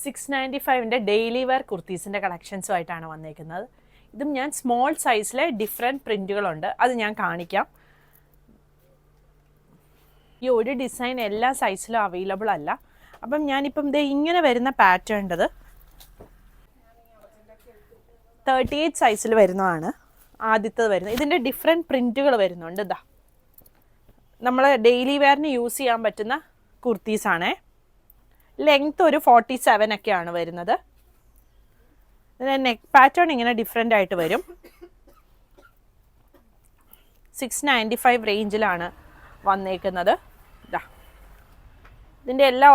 695 daily wear കുർത്തീസിൻ്റെ കളക്ഷൻസുമായിട്ടാണ് വന്നേക്കുന്നത്. ഇതും ഞാൻ സ്മോൾ സൈസിലെ ഡിഫറെൻറ്റ് പ്രിൻറ്റുകളുണ്ട്, അത് ഞാൻ കാണിക്കാം. ഈ ഒരു ഡിസൈൻ എല്ലാ സൈസിലും അവൈലബിൾ അല്ല. അപ്പം ഞാനിപ്പം ഇങ്ങനെ വരുന്ന പാറ്റേണ്ടത് 38 സൈസിൽ വരുന്നതാണ് ആദ്യത്തത് വരുന്നത്. ഇതിൻ്റെ ഡിഫറെൻറ്റ് പ്രിൻറ്റുകൾ വരുന്നുണ്ട്. ഇതാ നമ്മൾ ഡെയിലി വെയറിന് യൂസ് ചെയ്യാൻ പറ്റുന്ന കുർത്തീസാണേ. ലെങ്ത് ഒരു 47 ഒക്കെയാണ് വരുന്നത്. നെക്ക് പാറ്റേൺ ഇങ്ങനെ ഡിഫറെൻ്റ് ആയിട്ട് വരും. 695 റേഞ്ചിലാണ് വന്നേക്കുന്നത്. ഇതാ ഇതിൻ്റെ എല്ലാ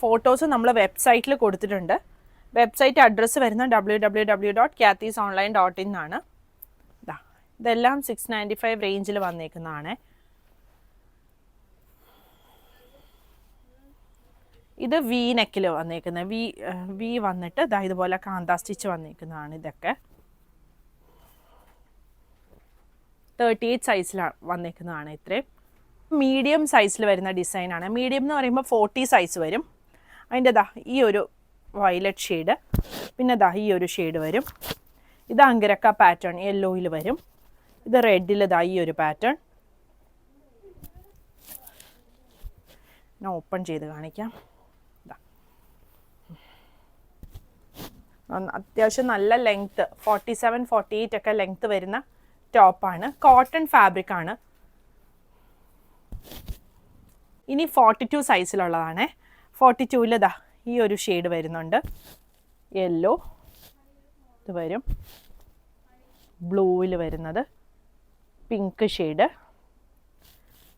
ഫോട്ടോസും നമ്മൾ വെബ്സൈറ്റിൽ കൊടുത്തിട്ടുണ്ട്. വെബ്സൈറ്റ് അഡ്രസ്സ് വരുന്ന www.kathysonline.in ആണ്. ഇതാ ഇതെല്ലാം 695 റേഞ്ചിൽ വന്നേക്കുന്നതാണ്. ഇത് വി നെക്കിൽ വന്നേക്കുന്നത്, വി വന്നിട്ട് ഇതാ ഇതുപോലെ കാന്താ സ്റ്റിച്ച് വന്നേക്കുന്നതാണ്. ഇതൊക്കെ 38 സൈസിലാണ് വന്നേക്കുന്നതാണ്. ഇത്രയും മീഡിയം സൈസിൽ വരുന്ന ഡിസൈനാണ്. മീഡിയം എന്ന് പറയുമ്പോൾ 40 സൈസ് വരും. അതിൻ്റെ ഈ ഒരു വയലറ്റ് ഷെയ്ഡ്, പിന്നെ ഈ ഒരു ഷെയ്ഡ് വരും. ഇത് അങ്കരക്ക പാറ്റേൺ യെല്ലോയിൽ വരും. ഇത് റെഡിൽ ഈ ഒരു പാറ്റേൺ. ഞാൻ ഓപ്പൺ ചെയ്ത് കാണിക്കാം. അത്യാവശ്യം നല്ല ലെങ്ത്ത് 47-48 ഒക്കെ ലെങ്ത്ത് വരുന്ന ടോപ്പാണ്. കോട്ടൺ ഫാബ്രിക് ആണ്. ഇനി 42 സൈസിലുള്ളതാണ്. 42ൽ ഈ ഒരു ഷെയ്ഡ് വരുന്നുണ്ട്. യെല്ലോ ഇത് വരും. ബ്ലൂവിൽ വരുന്നത് പിങ്ക് ഷെയ്ഡ്.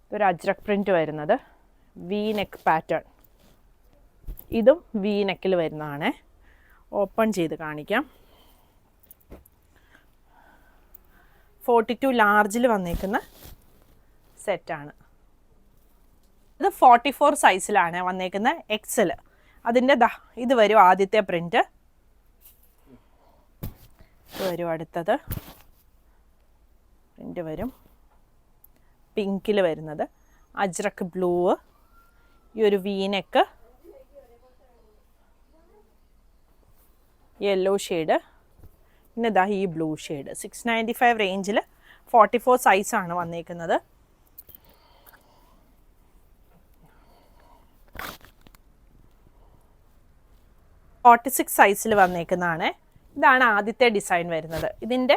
ഇതൊരു അജ്രക് പ്രിൻറ്റ് വരുന്നത്. V neck pattern. ഇതും വി നെക്കിൽ വരുന്നതാണ്. ഓപ്പൺ ചെയ്ത് കാണിക്കാം. 42 ലാർജിൽ വന്നേക്കുന്ന സെറ്റാണ്. ഇത് 44 സൈസിലാണ് വന്നേക്കുന്ന എക്സൽ. അതിൻ്റെ ഇത് വരും ആദ്യത്തെ പ്രിൻറ്റ്. ഇത് വരും അടുത്തത് പ്രിൻറ്റ് വരും. പിങ്കിൽ വരുന്നത് അജ്രക് ബ്ലൂ, ഈ ഒരു വീനെക്ക് യെല്ലോ ഷെയ്ഡ്, പിന്നെ ഈ ബ്ലൂ ഷെയ്ഡ്. 695 റേഞ്ചിൽ 44 സൈസാണ് വന്നേക്കുന്നത്. സൈസിൽ വന്നേക്കുന്നതാണ്. ഇതാണ് ആദ്യത്തെ ഡിസൈൻ വരുന്നത്. ഇതിൻ്റെ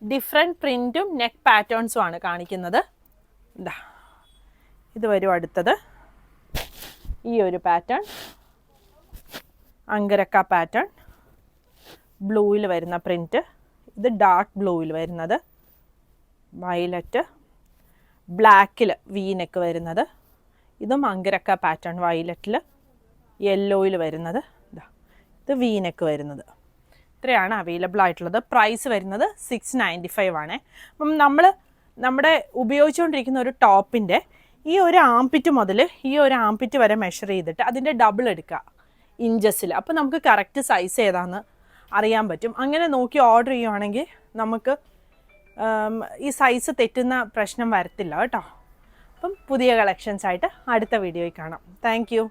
ഡിഫറെൻറ്റ് പ്രിൻറ്റും നെക്ക് പാറ്റേൺസും ആണ് കാണിക്കുന്നത്. ഇത് വരും അടുത്തത്. ഈ ഒരു പാറ്റേൺ അങ്കരക്ക പാറ്റേൺ, ബ്ലൂവിൽ വരുന്ന പ്രിൻറ്റ്. ഇത് ഡാർക്ക് ബ്ലൂവിൽ വരുന്നത്. വയലറ്റ്, ബ്ലാക്കിൽ വി നെക്ക് വരുന്നത്. ഇതും അങ്കരക്ക പാറ്റേൺ വയലറ്റിൽ യെല്ലോയിൽ വരുന്നത്. ഇത് വി നെക്ക് വരുന്നത്. ഇത്രയാണ് അവൈലബിൾ ആയിട്ടുള്ളത്. പ്രൈസ് വരുന്നത് 695 ആണ്. അപ്പം നമ്മുടെ ഉപയോഗിച്ചുകൊണ്ടിരിക്കുന്ന ഒരു ടോപ്പിൻ്റെ ഈ ഒരു ആംപിറ്റ് മുതൽ ഈ ഒരു ആംപിറ്റ് വരെ മെഷർ ചെയ്തിട്ട് അതിൻ്റെ ഡബിൾ എടുക്കുക ഇഞ്ചസിൽ. അപ്പോൾ നമുക്ക് കറക്റ്റ് സൈസ് ഏതാണെന്ന് അറിയാൻ പറ്റും. അങ്ങനെ നോക്കി ഓർഡർ ചെയ്യുവാണെങ്കിൽ നമുക്ക് ഈ സൈസ് തെറ്റുന്ന പ്രശ്നം വരത്തില്ല കേട്ടോ. അപ്പം പുതിയ കളക്ഷൻസ് ആയിട്ട് അടുത്ത വീഡിയോയിൽ കാണാം. Thank you.